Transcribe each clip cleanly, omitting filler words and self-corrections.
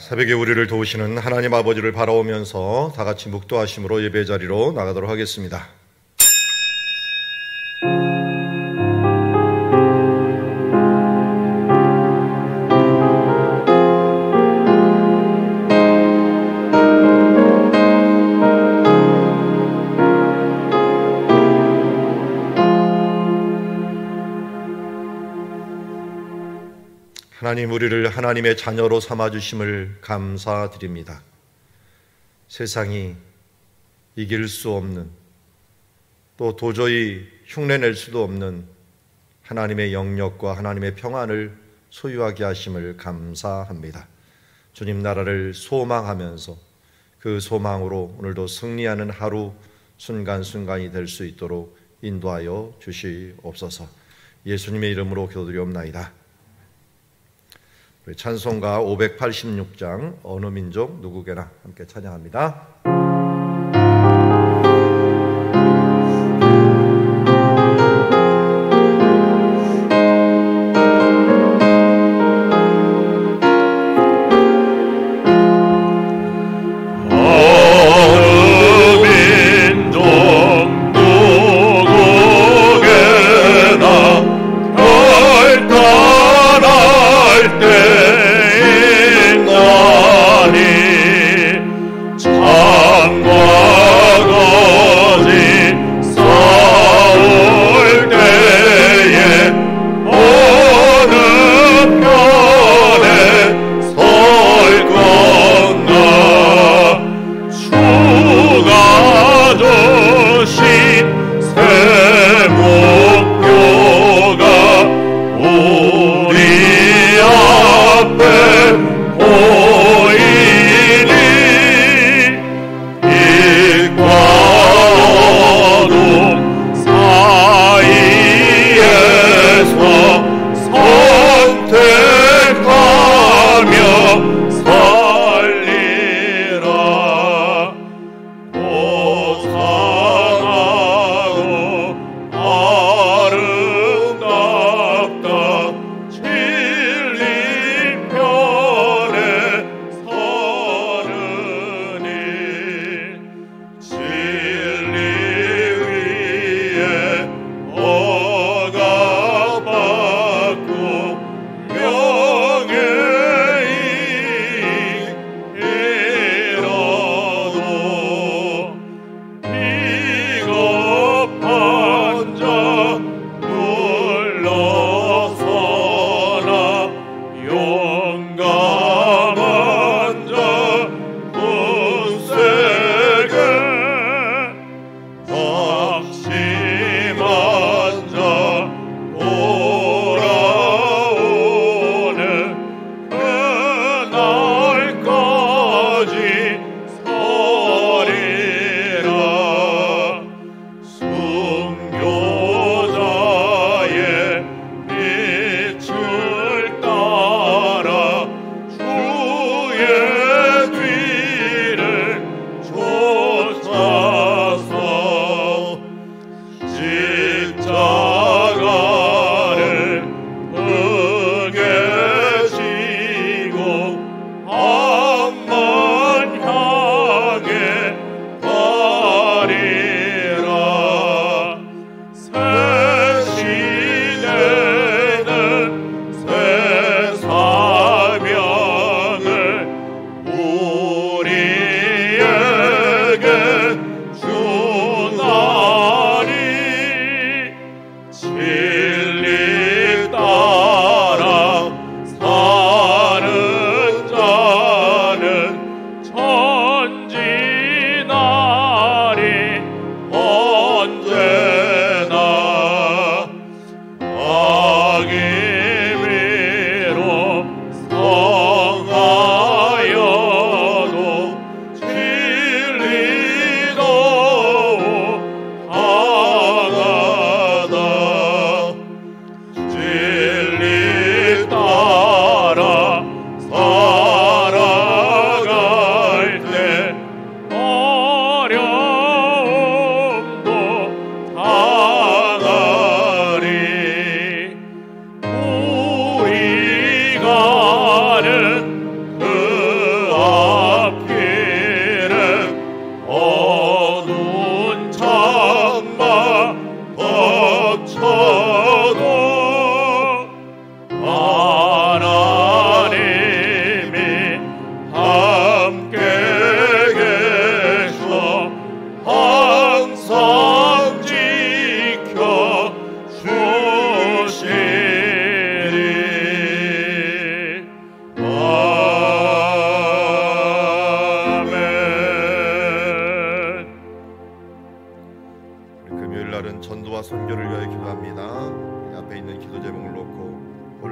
새벽에 우리를 도우시는 하나님 아버지를 바라오면서 다 같이 묵도하심으로 예배 자리로 나가도록 하겠습니다. 하나님, 우리를 하나님의 자녀로 삼아주심을 감사드립니다. 세상이 이길 수 없는, 또 도저히 흉내낼 수도 없는 하나님의 영역과 하나님의 평안을 소유하게 하심을 감사합니다. 주님 나라를 소망하면서 그 소망으로 오늘도 승리하는 하루 순간순간이 될 수 있도록 인도하여 주시옵소서. 예수님의 이름으로 기도드리옵나이다. 찬송가 586장 어느 민족 누구게나 함께 찬양합니다.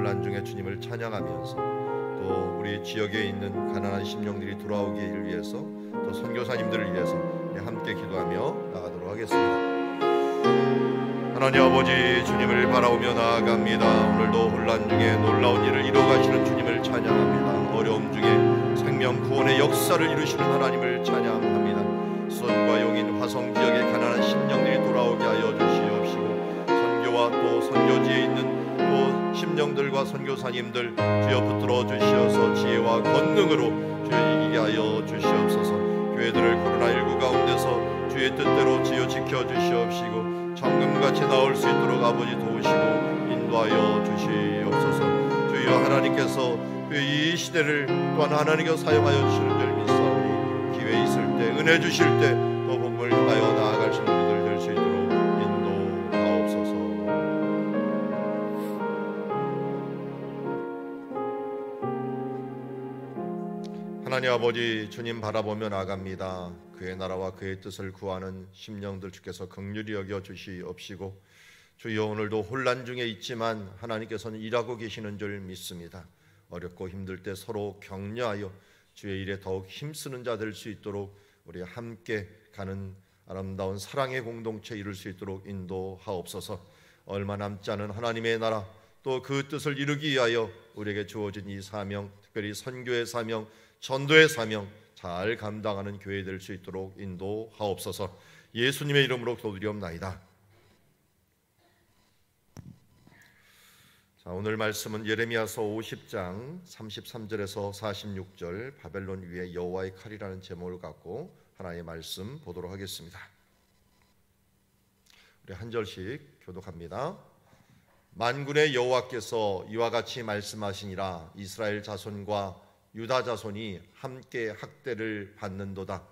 혼란 중에 주님을 찬양하면서 또 우리 지역에 있는 가난한 심령들이 돌아오기를 위해서 또 선교사님들을 위해서 함께 기도하며 나가도록 하겠습니다. 하나님 아버지, 주님을 바라보며 나아갑니다. 오늘도 혼란 중에 놀라운 일을 이루어가시는 주님을 찬양합니다. 어려움 중에 생명 구원의 역사를 이루시는 하나님을 찬양합니다. 수원과 용인 화성 지역의 가난한 심령들이 돌아오게 하여 주시옵시고, 선교와 또 선교지에 있는 또 심령들과 선교사님들 주여 붙들어 주시어서 지혜와 권능으로 주여 이기게 하여 주시옵소서. 교회들을 코로나19 가운데서 주의 뜻대로 주여 지켜 주시옵시고, 정금같이 나올 수 있도록 아버지 도우시고 인도하여 주시옵소서. 주여 하나님께서 이 시대를 또한 하나님께서 사용하여 주시는 줄 믿사오니, 기회 있을 때 은혜 주실 때 또 복음을 향하여 나아갈 신부들 될 수 있도록 인도하옵소서. 하나님 아버지, 주님 바라보며 나아갑니다. 그의 나라와 그의 뜻을 구하는 심령들 주께서 긍휼히 여겨 주시옵시고, 주여 오늘도 혼란 중에 있지만 하나님께서는 일하고 계시는 줄 믿습니다. 어렵고 힘들 때 서로 격려하여 주의 일에 더욱 힘쓰는 자 될 수 있도록 우리 함께 가는 아름다운 사랑의 공동체 이룰 수 있도록 인도하옵소서. 얼마 남지 않은 하나님의 나라 또 그 뜻을 이루기 위하여 우리에게 주어진 이 사명, 특별히 선교의 사명, 전도의 사명 잘 감당하는 교회 될 수 있도록 인도하옵소서. 예수님의 이름으로 기도드리옵나이다. 자, 오늘 말씀은 예레미야서 50장 33절에서 46절 바벨론 위에 여호와의 칼이라는 제목을 갖고 하나의 말씀 보도록 하겠습니다. 우리 한 절씩 교독합니다. 만군의 여호와께서 이와 같이 말씀하시니라. 이스라엘 자손과 유다 자손이 함께 학대를 받는도다.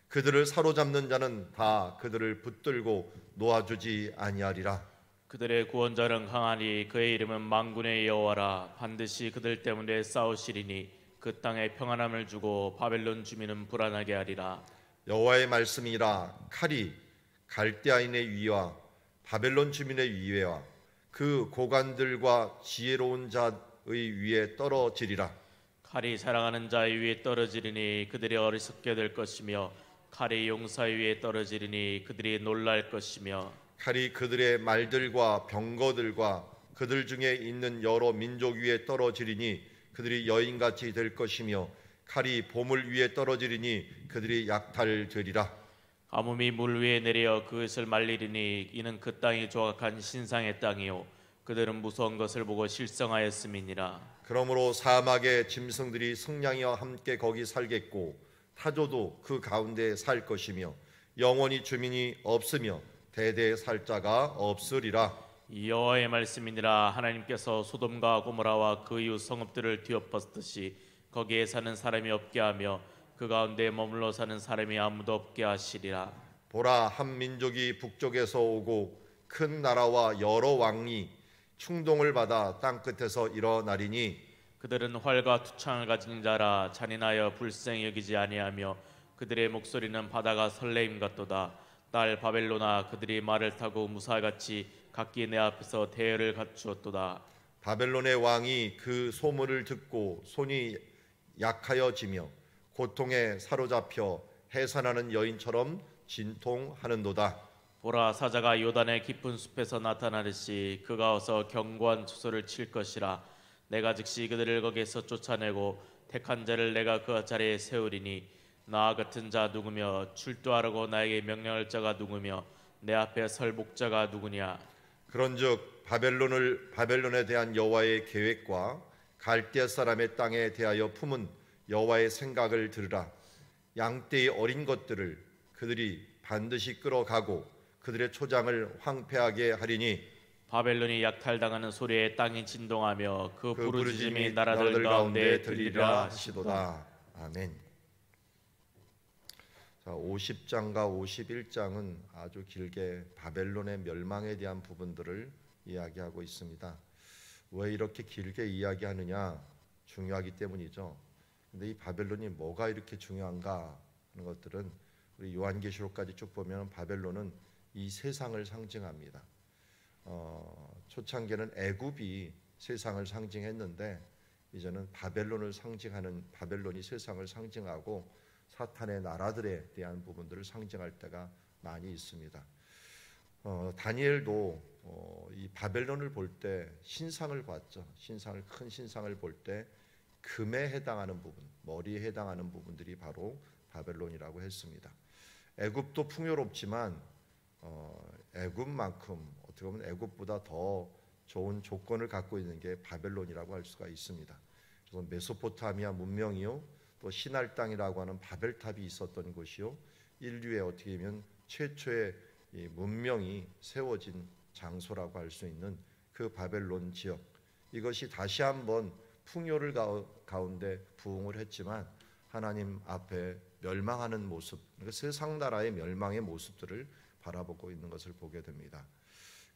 그들을 사로잡는 자는 다 그들을 붙들고 놓아주지 아니하리라. 그들의 구원자는 강하니 그의 이름은 만군의 여호와라. 반드시 그들 때문에 싸우시리니 그 땅에 평안함을 주고 바벨론 주민은 불안하게 하리라. 여호와의 말씀이라. 칼이 갈대아인의 위와 바벨론 주민의 위에와 그 고관들과 지혜로운 자의 위에 떨어지리라. 칼이 사랑하는 자의 위에 떨어지리니 그들이 어리석게 될 것이며, 칼이 용사의 위에 떨어지리니 그들이 놀랄 것이며, 칼이 그들의 말들과 병거들과 그들 중에 있는 여러 민족 위에 떨어지리니 그들이 여인같이 될 것이며, 칼이 보물 위에 떨어지리니 그들이 약탈되리라. 가뭄이 물 위에 내려 그것을 말리리니 이는 그 땅이 조각한 신상의 땅이요 그들은 무서운 것을 보고 실성하였음이니라. 그러므로 사막의 짐승들이 승냥이와 함께 거기 살겠고 타조도 그 가운데 살 것이며, 영원히 주민이 없으며 대대 살 자가 없으리라. 여호와의 말씀이니라. 하나님께서 소돔과 고모라와 그 이웃 성읍들을 뒤엎었듯이 거기에 사는 사람이 없게 하며 그 가운데 머물러 사는 사람이 아무도 없게 하시리라. 보라, 한 민족이 북쪽에서 오고 큰 나라와 여러 왕이 충동을 받아 땅끝에서 일어나리니 그들은 활과 투창을 가진 자라. 잔인하여 불쌍히 여기지 아니하며 그들의 목소리는 바다가 설레임 같도다. 딸 바벨로나, 그들이 말을 타고 무사같이 각기 내 앞에서 대열을 갖추었도다. 바벨론의 왕이 그 소문을 듣고 손이 약하여지며 고통에 사로잡혀 해산하는 여인처럼 진통하는도다. 보라, 사자가 요단의 깊은 숲에서 나타나듯이 그가 어서 견고한 투소를 칠 것이라. 내가 즉시 그들을 거기에서 쫓아내고 택한 자를 내가 그 자리에 세우리니 나 같은 자 누구며 출두하라고 나에게 명령할 자가 누구며 내 앞에 설 목자가 누구냐. 그런즉 바벨론에 대한 여호와의 계획과 갈대 사람의 땅에 대하여 품은 여호와의 생각을 들으라. 양떼의 어린 것들을 그들이 반드시 끌어가고 그들의 초장을 황폐하게 하리니 바벨론이 약탈당하는 소리에 땅이 진동하며 그 부르짖음이 나라들 가운데 들리리라 하시도다. 아멘. 자, 50장과 51장은 아주 길게 바벨론의 멸망에 대한 부분들을 이야기하고 있습니다. 왜 이렇게 길게 이야기하느냐? 중요하기 때문이죠. 근데 이 바벨론이 뭐가 이렇게 중요한가 하는 것들은 우리 요한계시록까지 쭉 보면 바벨론은 이 세상을 상징합니다. 초창기에는 애굽이 세상을 상징했는데 이제는 바벨론을 상징하는 바벨론이 세상을 상징하고 사탄의 나라들에 대한 부분들을 상징할 때가 많이 있습니다. 다니엘도 이 바벨론을 볼 때 신상을 봤죠. 큰 신상을 볼 때 금에 해당하는 부분, 머리에 해당하는 부분들이 바로 바벨론이라고 했습니다. 애굽도 풍요롭지만 애굽만큼 어떻게 보면 애굽보다 더 좋은 조건을 갖고 있는 게 바벨론이라고 할 수가 있습니다. 그래서 메소포타미아 문명이요, 또 신할 땅이라고 하는 바벨탑이 있었던 곳이요, 인류의 어떻게 보면 최초의 이 문명이 세워진 장소라고 할 수 있는 그 바벨론 지역, 이것이 다시 한번 풍요를 가운데 부흥을 했지만 하나님 앞에 멸망하는 모습, 그러니까 세상 나라의 멸망의 모습들을 바라보고 있는 것을 보게 됩니다.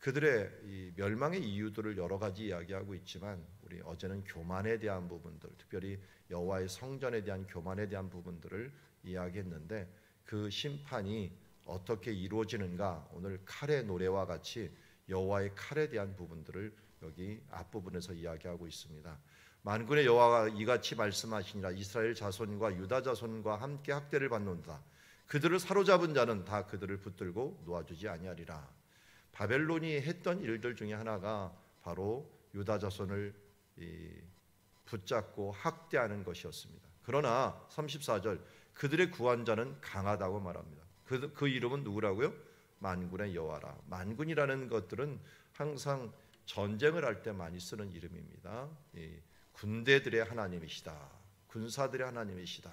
그들의 이 멸망의 이유들을 여러 가지 이야기하고 있지만 우리 어제는 교만에 대한 부분들, 특별히 여호와의 성전에 대한 교만에 대한 부분들을 이야기했는데 그 심판이 어떻게 이루어지는가, 오늘 칼의 노래와 같이 여호와의 칼에 대한 부분들을 여기 앞부분에서 이야기하고 있습니다. 만군의 여호와가 이같이 말씀하시니라. 이스라엘 자손과 유다 자손과 함께 학대를 받는다. 그들을 사로잡은 자는 다 그들을 붙들고 놓아주지 아니하리라. 바벨론이 했던 일들 중에 하나가 바로 유다 자손을 붙잡고 학대하는 것이었습니다. 그러나 34절, 그들의 구원자는 강하다고 말합니다. 그 이름은 누구라고요? 만군의 여호와라. 만군이라는 것들은 항상 전쟁을 할 때 많이 쓰는 이름입니다. 군대들의 하나님이시다, 군사들의 하나님이시다,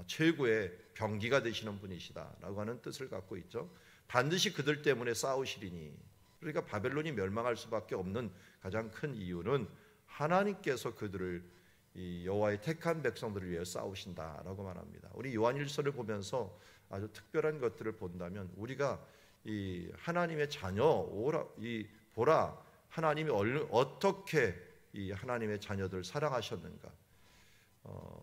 최고의 병기가 되시는 분이시다 라고 하는 뜻을 갖고 있죠. 반드시 그들 때문에 싸우시리니, 그러니까 바벨론이 멸망할 수밖에 없는 가장 큰 이유는 하나님께서 그들을 이 여호와의 택한 백성들을 위해 싸우신다라고 말합니다. 우리 요한일서를 보면서 아주 특별한 것들을 본다면 우리가 이 하나님의 자녀 보라 하나님이 어떻게 이 하나님의 자녀들을 사랑하셨는가,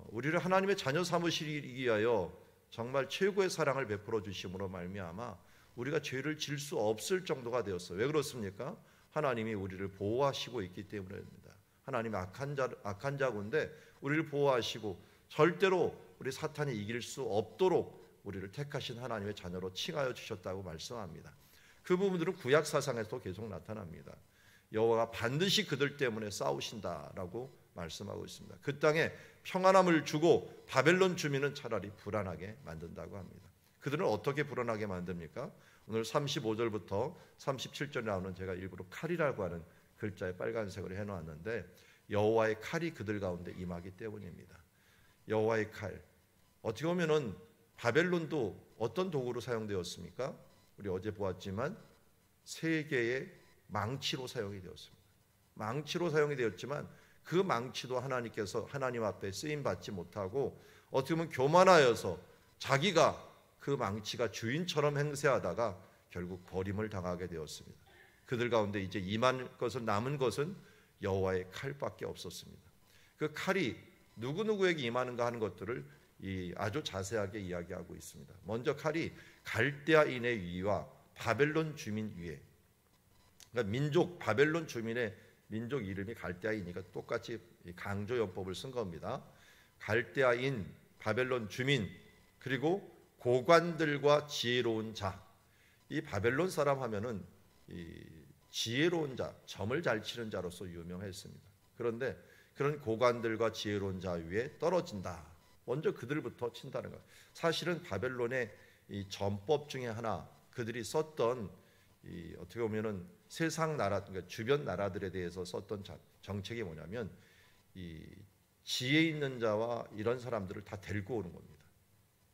우리를 하나님의 자녀 삼으시기 위하여 정말 최고의 사랑을 베풀어 주심으로 말미암아 우리가 죄를 질 수 없을 정도가 되었어요. 왜 그렇습니까? 하나님이 우리를 보호하시고 있기 때문입니다. 하나님이 악한 자군데 우리를 보호하시고 절대로 우리 사탄이 이길 수 없도록 우리를 택하신 하나님의 자녀로 칭하여 주셨다고 말씀합니다. 그 부분들은 구약 사상에서도 계속 나타납니다. 여호와가 반드시 그들 때문에 싸우신다라고 말씀하고 있습니다. 그 땅에 평안함을 주고 바벨론 주민은 차라리 불안하게 만든다고 합니다. 그들은 어떻게 불안하게 만듭니까? 오늘 35절부터 37절에 나오는, 제가 일부러 칼이라고 하는 글자에 빨간색으로 해놓았는데, 여호와의 칼이 그들 가운데 임하기 때문입니다. 여호와의 칼, 어떻게 보면은 바벨론도 어떤 도구로 사용되었습니까? 우리 어제 보았지만 세 개의 망치로 사용이 되었습니다. 망치로 사용이 되었지만 그 망치도 하나님께서 하나님 앞에 쓰임 받지 못하고 어떻게 보면 교만하여서 자기가 그 망치가 주인처럼 행세하다가 결국 버림을 당하게 되었습니다. 그들 가운데 이제 남은 것은 여호와의 칼밖에 없었습니다. 그 칼이 누구누구에게 임하는가 하는 것들을 아주 자세하게 이야기하고 있습니다. 먼저 칼이 갈대아인의 위와 바벨론 주민 위에, 그러니까 바벨론 주민의 민족 이름이 갈대아이니까 똑같이 강조연법을 쓴 겁니다. 갈대아인, 바벨론 주민, 그리고 고관들과 지혜로운 자. 이 바벨론 사람 하면은 이 지혜로운 자, 점을 잘 치는 자로서 유명했습니다. 그런데 그런 고관들과 지혜로운 자 위에 떨어진다. 먼저 그들부터 친다는 것. 사실은 바벨론의 이 전법 중에 하나, 그들이 썼던 어떻게 보면은 세상 나라, 그러니까 주변 나라들에 대해서 썼던 정책이 뭐냐면 이 지혜 있는 자와 이런 사람들을 다 데리고 오는 겁니다.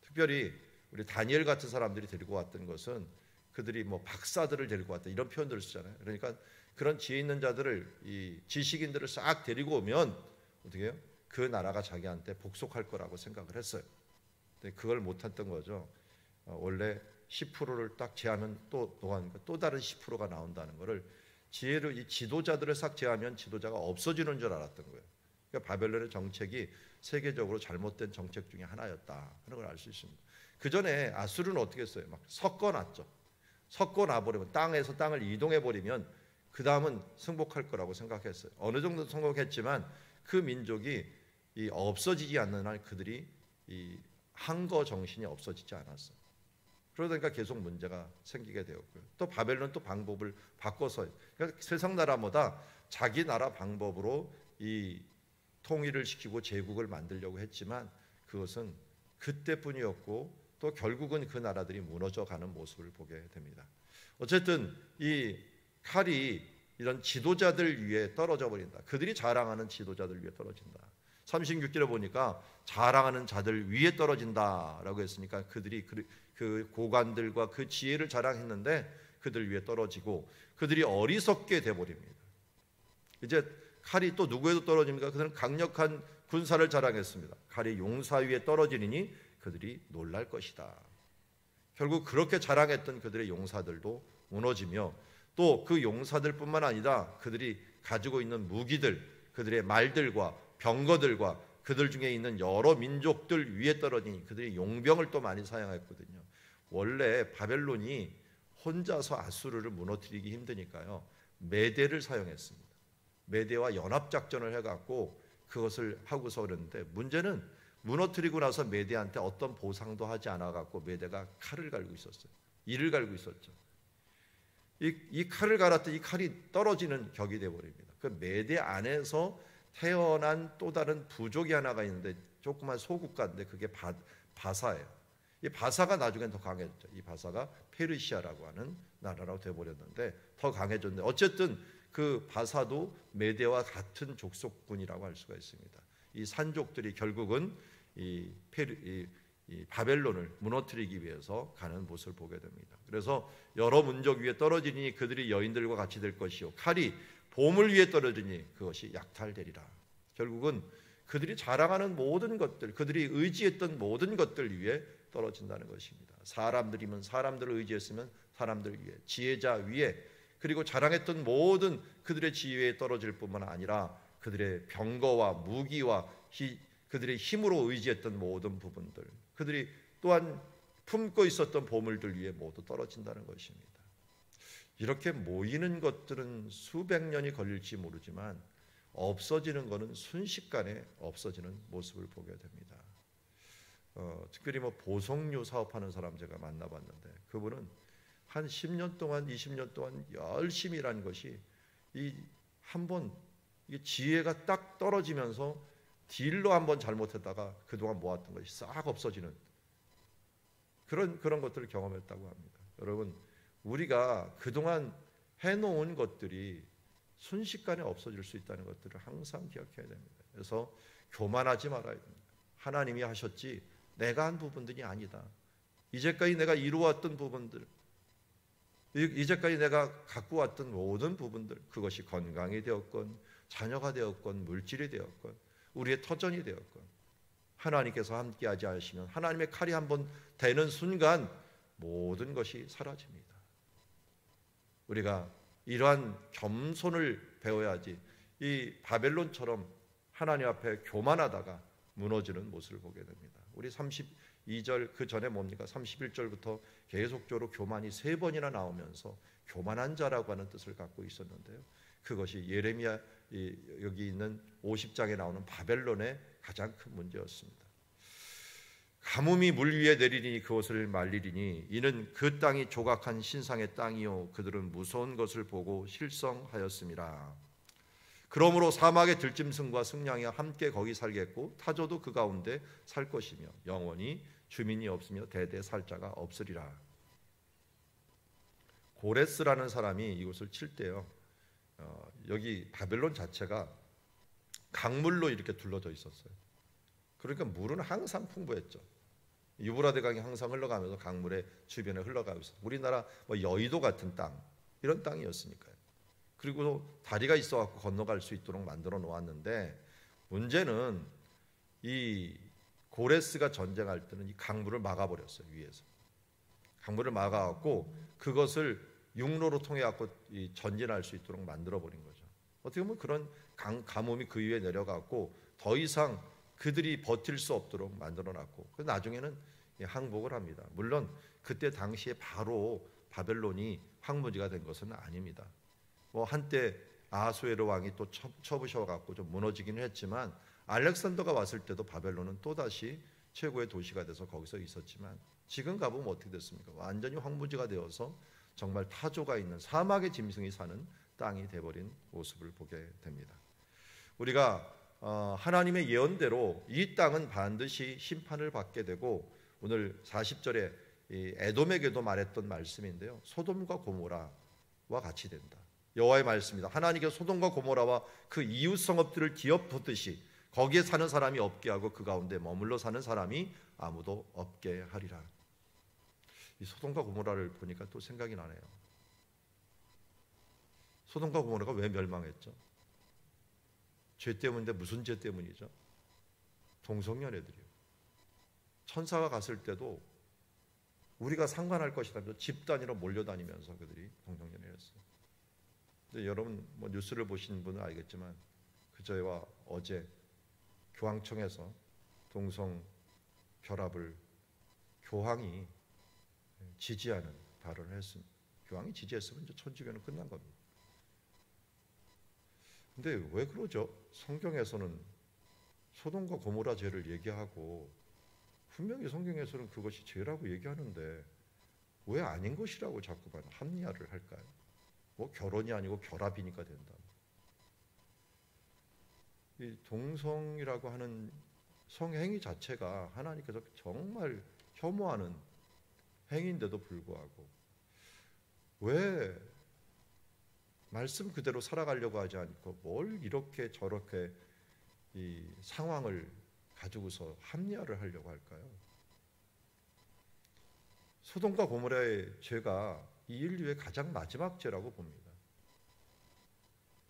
특별히 우리 다니엘 같은 사람들이 데리고 왔던 것은, 그들이 뭐 박사들을 데리고 왔다 이런 표현들을 쓰잖아요. 그러니까 그런 지혜 있는 자들을, 이 지식인들을 싹 데리고 오면 어떻게 해요? 그 나라가 자기한테 복속할 거라고 생각을 했어요. 근데 그걸 못했던 거죠. 원래 10%를 딱 제하면 또 다른 10%가 나온다는 것을, 지혜를, 이 지도자들을 싹 제하면 지도자가 없어지는 줄 알았던 거예요. 그러니까 바벨론의 정책이 세계적으로 잘못된 정책 중에 하나였다 하는 걸 알 수 있습니다. 그 전에 아수르는 어떻게 했어요? 막 섞어놨죠. 섞어놔버리면, 땅에서 땅을 이동해버리면 그 다음은 승복할 거라고 생각했어요. 어느 정도 성공했지만 그 민족이 이 없어지지 않는 한 그들이 이 항거 정신이 없어지지 않았어요. 그러다 계속 문제가 생기게 되었고요. 또 바벨론 또 방법을 바꿔서, 그러니까 세상 나라마다 자기 나라 방법으로 이 통일을 시키고 제국을 만들려고 했지만 그것은 그때뿐이었고 또 결국은 그 나라들이 무너져가는 모습을 보게 됩니다. 어쨌든 이 칼이 이런 지도자들 위에 떨어져 버린다. 그들이 자랑하는 지도자들 위에 떨어진다. 36절에 보니까 자랑하는 자들 위에 떨어진다라고 했으니까 그들이 그 고관들과 그 지혜를 자랑했는데 그들 위에 떨어지고 그들이 어리석게 돼버립니다. 이제 칼이 또 누구에도 떨어집니까? 그들은 강력한 군사를 자랑했습니다. 칼이 용사 위에 떨어지니 그들이 놀랄 것이다. 결국 그렇게 자랑했던 그들의 용사들도 무너지며 또 그 용사들뿐만 아니라 그들이 가지고 있는 무기들, 그들의 말들과 병거들과 그들 중에 있는 여러 민족들 위에 떨어지니 그들이 용병을 또 많이 사용했거든요. 원래 바벨론이 혼자서 아수르를 무너뜨리기 힘드니까요, 메대를 사용했습니다. 메대와 연합작전을 해갖고 그것을 하고서 그랬는데, 문제는 무너뜨리고 나서 메대한테 어떤 보상도 하지 않아갖고 메대가 칼을 갈고 있었어요. 이를 갈고 있었죠. 이 칼을 갈았더니 이 칼이 떨어지는 격이 되어버립니다. 그 메대 안에서 태어난 또 다른 부족이 하나가 있는데 조그만 소국가인데 그게 바사예요. 이 바사가 나중엔 더 강해졌죠. 이 바사가 페르시아라고 하는 나라라고 되어버렸는데 더 강해졌는데, 어쨌든 그 바사도 메대와 같은 족속군이라고 할 수가 있습니다. 이 산족들이 결국은 이 바벨론을 무너뜨리기 위해서 가는 모습을 보게 됩니다. 그래서 여러 민족 위에 떨어지니 그들이 여인들과 같이 될 것이요, 칼이 보물 위에 떨어지니 그것이 약탈되리라. 결국은 그들이 자랑하는 모든 것들, 그들이 의지했던 모든 것들 위에 떨어진다는 것입니다. 사람들이면 사람들을 의지했으면 사람들 위에, 지혜자 위에, 그리고 자랑했던 모든 그들의 지혜에 떨어질 뿐만 아니라 그들의 병거와 무기와 그들의 힘으로 의지했던 모든 부분들, 그들이 또한 품고 있었던 보물들 위에 모두 떨어진다는 것입니다. 이렇게 모이는 것들은 수백 년이 걸릴지 모르지만 없어지는 것은 순식간에 없어지는 모습을 보게 됩니다. 특별히 보석류 사업하는 사람 제가 만나봤는데 그분은 한 10년 동안 20년 동안 열심히 일한 것이 한번 지혜가 딱 떨어지면서 딜로 한번 잘못했다가 그동안 모았던 것이 싹 없어지는 그런 것들을 경험했다고 합니다. 여러분, 우리가 그동안 해놓은 것들이 순식간에 없어질 수 있다는 것들을 항상 기억해야 됩니다. 그래서 교만하지 말아야 됩니다. 하나님이 하셨지 내가 한 부분들이 아니다. 이제까지 내가 이루어왔던 부분들, 이제까지 내가 갖고 왔던 모든 부분들, 그것이 건강이 되었건 자녀가 되었건 물질이 되었건 우리의 터전이 되었건, 하나님께서 함께하지 않으시면 하나님의 칼이 한번 되는 순간 모든 것이 사라집니다. 우리가 이러한 겸손을 배워야지 이 바벨론처럼 하나님 앞에 교만하다가 무너지는 모습을 보게 됩니다. 우리 32절 그 전에 뭡니까? 31절부터 계속적으로 교만이 3번이나 나오면서 교만한 자라고 하는 뜻을 갖고 있었는데요. 그것이 예레미야 여기 있는 50장에 나오는 바벨론의 가장 큰 문제였습니다. 가뭄이 물 위에 내리니 그것을 말리리니 이는 그 땅이 조각한 신상의 땅이요 그들은 무서운 것을 보고 실성하였음이라. 그러므로 사막의 들짐승과 승냥이와 함께 거기 살겠고 타조도 그 가운데 살 것이며 영원히 주민이 없으며 대대 살 자가 없으리라. 고레스라는 사람이 이곳을 칠 때요, 여기 바벨론 자체가 강물로 이렇게 둘러져 있었어요. 그러니까 물은 항상 풍부했죠. 유브라데 강이 항상 흘러가면서 강물의 주변에 흘러가고 있어요. 우리나라 여의도 같은 땅, 이런 땅이었으니까요. 그리고 다리가 있어갖고 건너갈 수 있도록 만들어 놓았는데, 문제는 이 고레스가 전쟁할 때는 이 강물을 막아버렸어요. 위에서 강물을 막아갖고 그것을 육로로 통해 갖고 전진할 수 있도록 만들어 버린 거죠. 어떻게 보면 그런 가뭄이 그 위에 내려가고 더 이상 그들이 버틸 수 없도록 만들어놨고, 나중에는 항복을 합니다. 물론 그때 당시에 바로 바벨론이 황무지가 된 것은 아닙니다. 뭐 한때 아하수에로 왕이 또 쳐부셔갖고 좀 무너지긴 했지만 알렉산더가 왔을 때도 바벨론은 또다시 최고의 도시가 돼서 거기서 있었지만 지금 가보면 어떻게 됐습니까? 완전히 황무지가 되어서 정말 타조가 있는 사막의 짐승이 사는 땅이 돼버린 모습을 보게 됩니다. 우리가 하나님의 예언대로 이 땅은 반드시 심판을 받게 되고 오늘 40절에 에돔에게도 말했던 말씀인데요, 소돔과 고모라와 같이 된다. 여호와의 말씀입니다. 하나님께서 소돔과 고모라와 그 이웃 성읍들을 뒤엎듯이 거기에 사는 사람이 없게 하고 그 가운데 머물러 사는 사람이 아무도 없게 하리라. 이 소돔과 고모라를 보니까 또 생각이 나네요. 소돔과 고모라가 왜 멸망했죠? 죄 때문인데 무슨 죄 때문이죠? 동성연애들이요. 천사가 갔을 때도 우리가 상관할 것이라면서 집단위로 몰려다니면서 그들이 동성연애를 했어요. 근데 여러분 뭐 뉴스를 보신 분은 알겠지만 그저와 어제 교황청에서 동성 결합을 교황이 지지하는 발언을 했습니다. 교황이 지지했으면 이제 천주교는 끝난 겁니다. 근데 왜 그러죠? 성경에서는 소돔과 고모라 죄를 얘기하고 분명히 성경에서는 그것이 죄라고 얘기하는데 왜 아닌 것이라고 자꾸만 합리화를 할까요? 뭐 결혼이 아니고 결합이니까 된다. 이 동성이라고 하는 성행위 자체가 하나님께서 정말 혐오하는 행위인데도 불구하고 왜 말씀 그대로 살아가려고 하지 않고 뭘 이렇게 저렇게 이 상황을 가지고서 합리화를 하려고 할까요? 소돔과 고모라의 죄가 이 인류의 가장 마지막 죄라고 봅니다.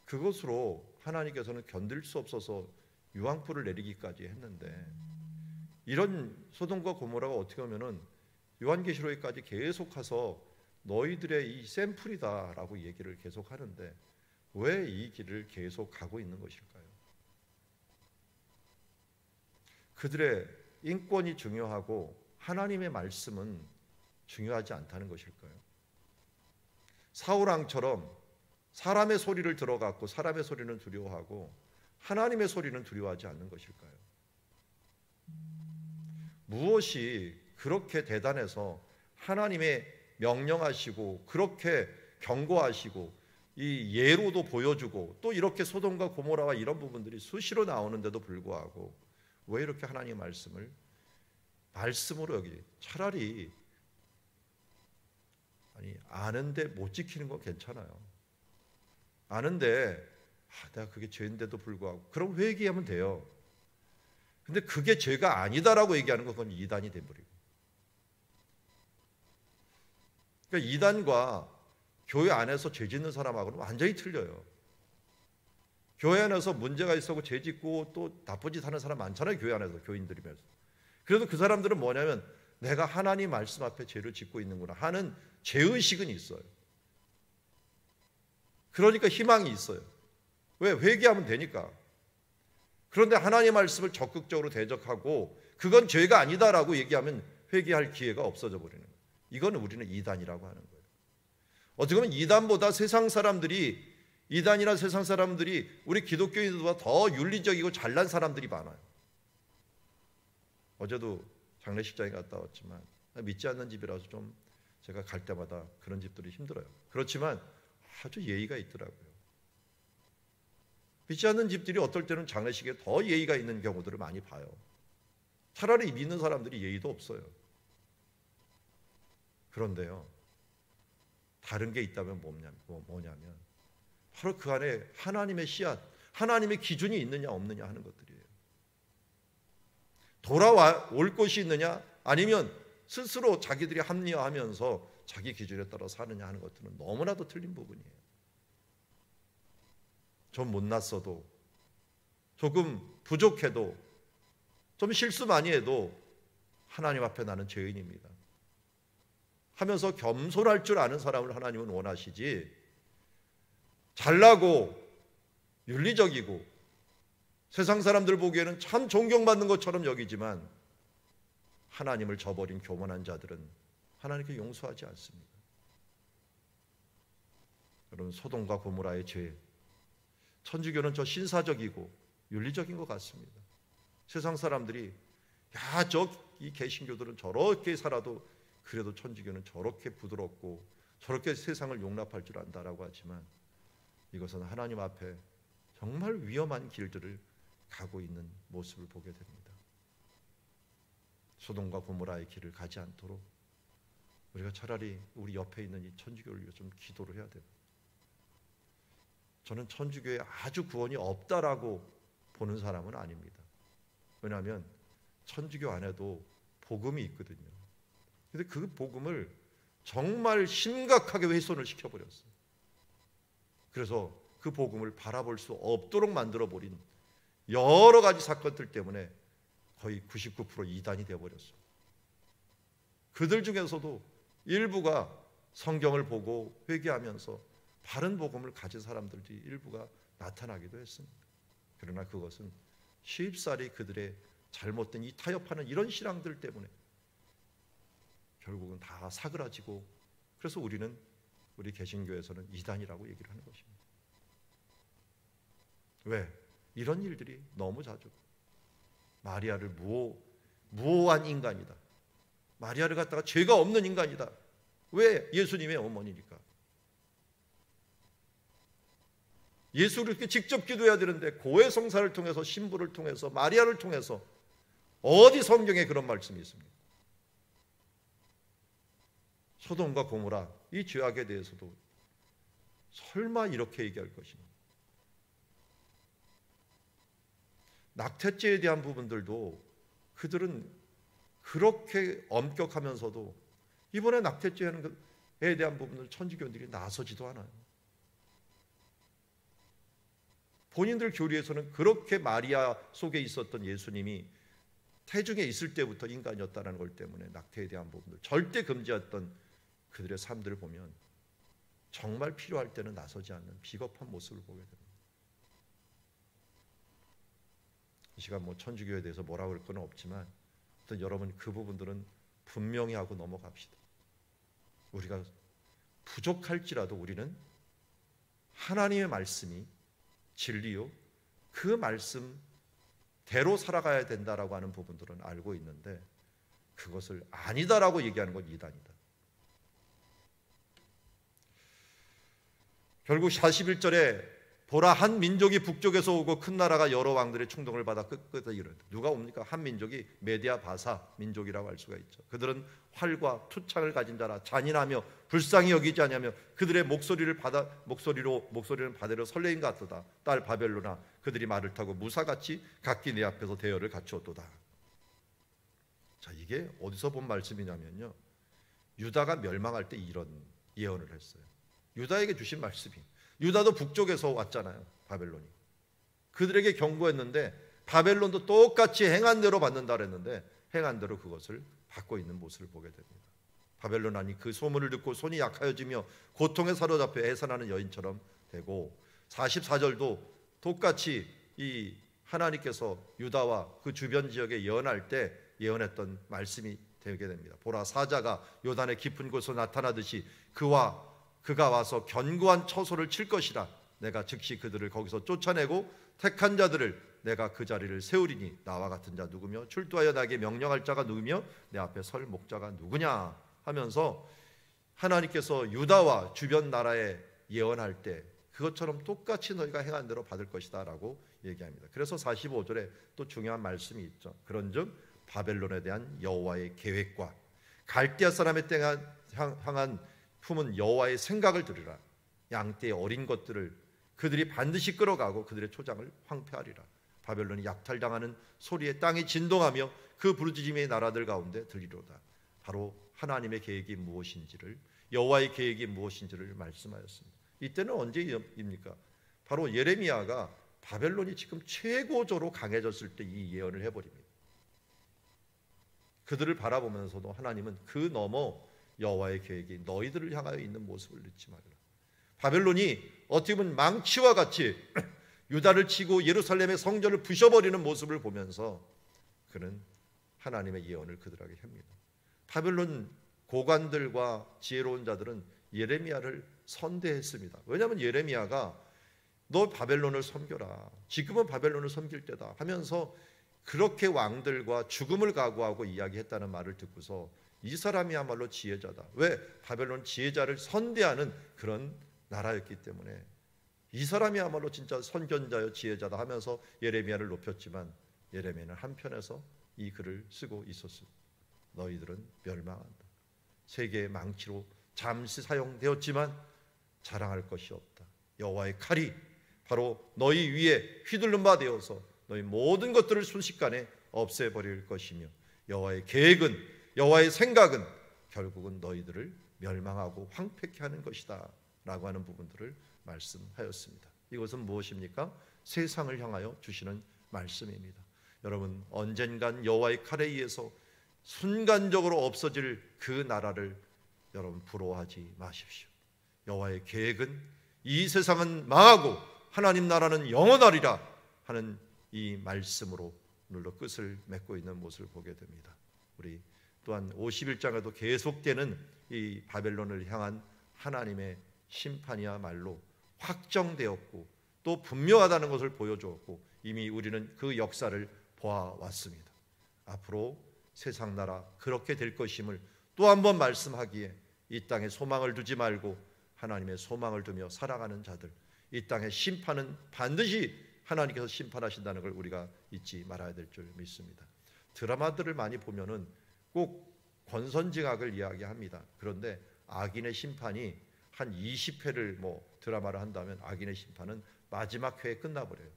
그것으로 하나님께서는 견딜 수 없어서 유황불을 내리기까지 했는데 이런 소돔과 고모라가 어떻게 보면은 요한계시록에까지 계속해서 너희들의 이 샘플이다라고 얘기를 계속하는데 왜 이 길을 계속 가고 있는 것일까요? 그들의 인권이 중요하고 하나님의 말씀은 중요하지 않다는 것일까요? 사울왕처럼 사람의 소리를 들어갖고 사람의 소리는 두려워하고 하나님의 소리는 두려워하지 않는 것일까요? 무엇이 그렇게 대단해서 하나님의 명령하시고 그렇게 경고하시고 이 예로도 보여주고 또 이렇게 소돔과 고모라와 이런 부분들이 수시로 나오는데도 불구하고 왜 이렇게 하나님의 말씀을 말씀으로 여기 차라리 아는데 못 지키는 건 괜찮아요. 아는데 내가 그게 죄인데도 불구하고 그럼 회개하면 돼요. 근데 그게 죄가 아니다라고 얘기하는 건 그건 이단이 돼버리고. 그러니까 이단과 교회 안에서 죄 짓는 사람하고는 완전히 틀려요. 교회 안에서 문제가 있어서 죄 짓고 또 나쁜 짓 하는 사람 많잖아요. 교회 안에서 교인들이면서. 그래도 그 사람들은 뭐냐면 내가 하나님 말씀 앞에 죄를 짓고 있는구나 하는 죄의식은 있어요. 그러니까 희망이 있어요. 왜? 회개하면 되니까. 그런데 하나님 말씀을 적극적으로 대적하고 그건 죄가 아니다라고 얘기하면 회개할 기회가 없어져 버리는 거예요. 이거는 우리는 이단이라고 하는 거예요. 어떻게 보면 이단이나 세상 사람들이 우리 기독교인들보다 더 윤리적이고 잘난 사람들이 많아요. 어제도 장례식장에 갔다 왔지만 믿지 않는 집이라서 좀 제가 갈 때마다 그런 집들이 힘들어요. 그렇지만 아주 예의가 있더라고요. 믿지 않는 집들이 어떨 때는 장례식에 더 예의가 있는 경우들을 많이 봐요. 차라리 믿는 사람들이 예의도 없어요. 그런데요, 다른 게 있다면 뭐냐면 바로 그 안에 하나님의 씨앗, 하나님의 기준이 있느냐 없느냐 하는 것들이에요. 돌아올 곳이 있느냐 아니면 스스로 자기들이 합리화하면서 자기 기준에 따라 사느냐 하는 것들은 너무나도 틀린 부분이에요. 좀 못났어도 조금 부족해도 좀 실수 많이 해도 하나님 앞에 나는 죄인입니다 하면서 겸손할 줄 아는 사람을 하나님은 원하시지, 잘나고 윤리적이고 세상 사람들 보기에는 참 존경받는 것처럼 여기지만 하나님을 저버린 교만한 자들은 하나님께 용서하지 않습니다. 여러분, 소돔과 고모라의 죄, 천주교는 저 신사적이고 윤리적인 것 같습니다. 세상 사람들이 야, 이 개신교들은 저렇게 살아도 그래도 천주교는 저렇게 부드럽고 저렇게 세상을 용납할 줄 안다라고 하지만 이것은 하나님 앞에 정말 위험한 길들을 가고 있는 모습을 보게 됩니다. 소돔과 고모라의 길을 가지 않도록 우리가 차라리 우리 옆에 있는 이 천주교를 위해 좀 기도를 해야 돼요. 저는 천주교에 아주 구원이 없다라고 보는 사람은 아닙니다. 왜냐하면 천주교 안에도 복음이 있거든요. 근데 그 복음을 정말 심각하게 훼손을 시켜버렸어요. 그래서 그 복음을 바라볼 수 없도록 만들어버린 여러 가지 사건들 때문에 거의 99% 이단이 되어버렸어요. 그들 중에서도 일부가 성경을 보고 회개하면서 바른 복음을 가진 사람들이 일부가 나타나기도 했습니다. 그러나 그것은 쉽사리 그들의 잘못된 이 타협하는 이런 신앙들 때문에 결국은 다 사그라지고, 그래서 우리 개신교에서는 이단이라고 얘기를 하는 것입니다. 왜? 이런 일들이 너무 자주. 마리아를 무오한 인간이다. 마리아를 갖다가 죄가 없는 인간이다. 왜? 예수님의 어머니니까. 예수를 이렇게 직접 기도해야 되는데 고해성사를 통해서, 신부를 통해서, 마리아를 통해서 어디 성경에 그런 말씀이 있습니까? 소돔과 고모라 이 죄악에 대해서도 설마 이렇게 얘기할 것인가? 낙태죄에 대한 부분들도 그들은 그렇게 엄격하면서도 이번에 낙태죄에 대한 부분을 천주교들이 나서지도 않아요. 본인들 교리에서는 그렇게 마리아 속에 있었던 예수님이 태중에 있을 때부터 인간이었다는 것 때문에 낙태에 대한 부분들 절대 금지했던 그들의 삶들을 보면 정말 필요할 때는 나서지 않는 비겁한 모습을 보게 됩니다. 이 시간 천주교에 대해서 뭐라 그럴 건 없지만 여러분 그 부분들은 분명히 하고 넘어갑시다. 우리가 부족할지라도 우리는 하나님의 말씀이 진리요 그 말씀대로 살아가야 된다라고 하는 부분들은 알고 있는데 그것을 아니다라고 얘기하는 건 이단이다. 결국 41절에 보라, 한 민족이 북쪽에서 오고 큰 나라가 여러 왕들의 충동을 받아 끝끝에 이르다. 누가 옵니까? 한 민족이 메디아 바사 민족이라고 할 수가 있죠. 그들은 활과 투창을 가진 자라. 잔인하며 불쌍히 여기지 아니하며 그들의 목소리는 바대로 설레임 같도다. 딸 바벨로나, 그들이 말을 타고 무사같이 각기 내 앞에서 대열을 갖추었도다. 자, 이게 어디서 본 말씀이냐면요, 유다가 멸망할 때 이런 예언을 했어요. 유다에게 주신 말씀이, 유다도 북쪽에서 왔잖아요. 바벨론이 그들에게 경고했는데 바벨론도 똑같이 행한 대로 받는다 그랬는데 행한 대로 그것을 받고 있는 모습을 보게 됩니다. 바벨론 아니 그 소문을 듣고 손이 약하여지며 고통에 사로잡혀 해산하는 여인처럼 되고, 44절도 똑같이 이 하나님께서 유다와 그 주변 지역에 예언할 때 예언했던 말씀이 되게 됩니다. 보라, 사자가 요단의 깊은 곳에서 나타나듯이 그가 와서 견고한 처소를 칠 것이라. 내가 즉시 그들을 거기서 쫓아내고 택한 자들을 내가 그 자리를 세우리니 나와 같은 자 누구며 출두하여 나에게 명령할 자가 누구며 내 앞에 설 목자가 누구냐 하면서 하나님께서 유다와 주변 나라에 예언할 때 그것처럼 똑같이 너희가 행한 대로 받을 것이다 라고 얘기합니다. 그래서 45절에 또 중요한 말씀이 있죠. 그런즉 바벨론에 대한 여호와의 계획과 갈대아 사람의 땅에 향한 품은 여호와의 생각을 들으라. 양떼의 어린 것들을 그들이 반드시 끌어가고 그들의 초장을 황폐하리라. 바벨론이 약탈당하는 소리에 땅이 진동하며 그 부르짖음의 나라들 가운데 들리로다. 바로 하나님의 계획이 무엇인지를, 여호와의 계획이 무엇인지를 말씀하였습니다. 이때는 언제입니까? 바로 예레미야가 바벨론이 지금 최고조로 강해졌을 때 이 예언을 해버립니다. 그들을 바라보면서도 하나님은 그 너머 여호와의 계획이 너희들을 향하여 있는 모습을 잊지 말라. 바벨론이 어떻게 보면 망치와 같이 유다를 치고 예루살렘의 성전을 부셔버리는 모습을 보면서 그는 하나님의 예언을 그들에게 합니다. 바벨론 고관들과 지혜로운 자들은 예레미야를 선대했습니다. 왜냐하면 예레미야가 너 바벨론을 섬겨라, 지금은 바벨론을 섬길 때다 하면서 그렇게 왕들과 죽음을 각오하고 이야기했다는 말을 듣고서 이 사람이야말로 지혜자다. 왜? 바벨론 지혜자를 선대하는 그런 나라였기 때문에 이 사람이야말로 진짜 선견자여 지혜자다 하면서 예레미야를 높였지만 예레미야는 한편에서 이 글을 쓰고 있었습니다. 너희들은 멸망한다. 세계의 망치로 잠시 사용되었지만 자랑할 것이 없다. 여호와의 칼이 바로 너희 위에 휘둘른 바 되어서 너희 모든 것들을 순식간에 없애버릴 것이며 여호와의 계획은, 여호와의 생각은 결국은 너희들을 멸망하고 황폐케 하는 것이다 라고 하는 부분들을 말씀하였습니다. 이것은 무엇입니까? 세상을 향하여 주시는 말씀입니다. 여러분, 언젠간 여호와의 칼에 의해서 순간적으로 없어질 그 나라를 여러분 부러워하지 마십시오. 여호와의 계획은 이 세상은 망하고 하나님 나라는 영원하리라 하는 이 말씀으로 오늘도 끝을 맺고 있는 모습을 보게 됩니다. 우리 또한 51장에도 계속되는 이 바벨론을 향한 하나님의 심판이야말로 확정되었고 또 분명하다는 것을 보여주었고 이미 우리는 그 역사를 보아왔습니다. 앞으로 세상 나라 그렇게 될 것임을 또 한 번 말씀하기에 이 땅에 소망을 두지 말고 하나님의 소망을 두며 살아가는 자들, 이 땅의 심판은 반드시 하나님께서 심판하신다는 걸 우리가 잊지 말아야 될 줄 믿습니다. 드라마들을 많이 보면은 꼭 권선징악을 이야기합니다. 그런데 악인의 심판이 한 20회를 드라마를 한다면 악인의 심판은 마지막 회에 끝나버려요.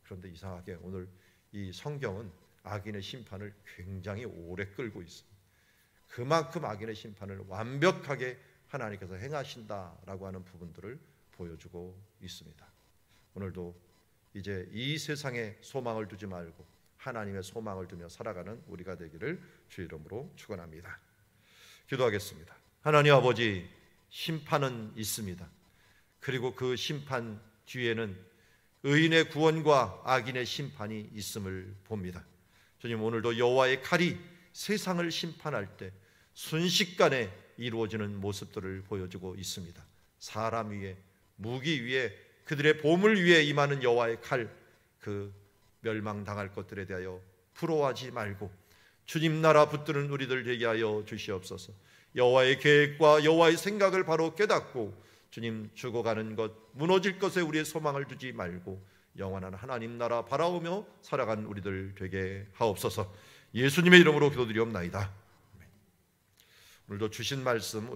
그런데 이상하게 오늘 이 성경은 악인의 심판을 굉장히 오래 끌고 있습니다. 그만큼 악인의 심판을 완벽하게 하나님께서 행하신다라고 하는 부분들을 보여주고 있습니다. 오늘도 이제 이 세상에 소망을 두지 말고 하나님의 소망을 두며 살아가는 우리가 되기를 주 이름으로 축원합니다. 기도하겠습니다. 하나님 아버지, 심판은 있습니다. 그리고 그 심판 뒤에는 의인의 구원과 악인의 심판이 있음을 봅니다. 주님, 오늘도 여호와의 칼이 세상을 심판할 때 순식간에 이루어지는 모습들을 보여주고 있습니다. 사람 위에, 무기 위에, 그들의 보물 위에 임하는 여호와의 칼, 그 멸망당할 것들에 대하여 부러워하지 말고 주님 나라 붙드는 우리들 되게 하여 주시옵소서. 여호와의 계획과 여호와의 생각을 바로 깨닫고 주님 죽어가는 것, 무너질 것에 우리의 소망을 두지 말고 영원한 하나님 나라 바라오며 살아간 우리들 되게 하옵소서. 예수님의 이름으로 기도드리옵나이다. 오늘도 주신 말씀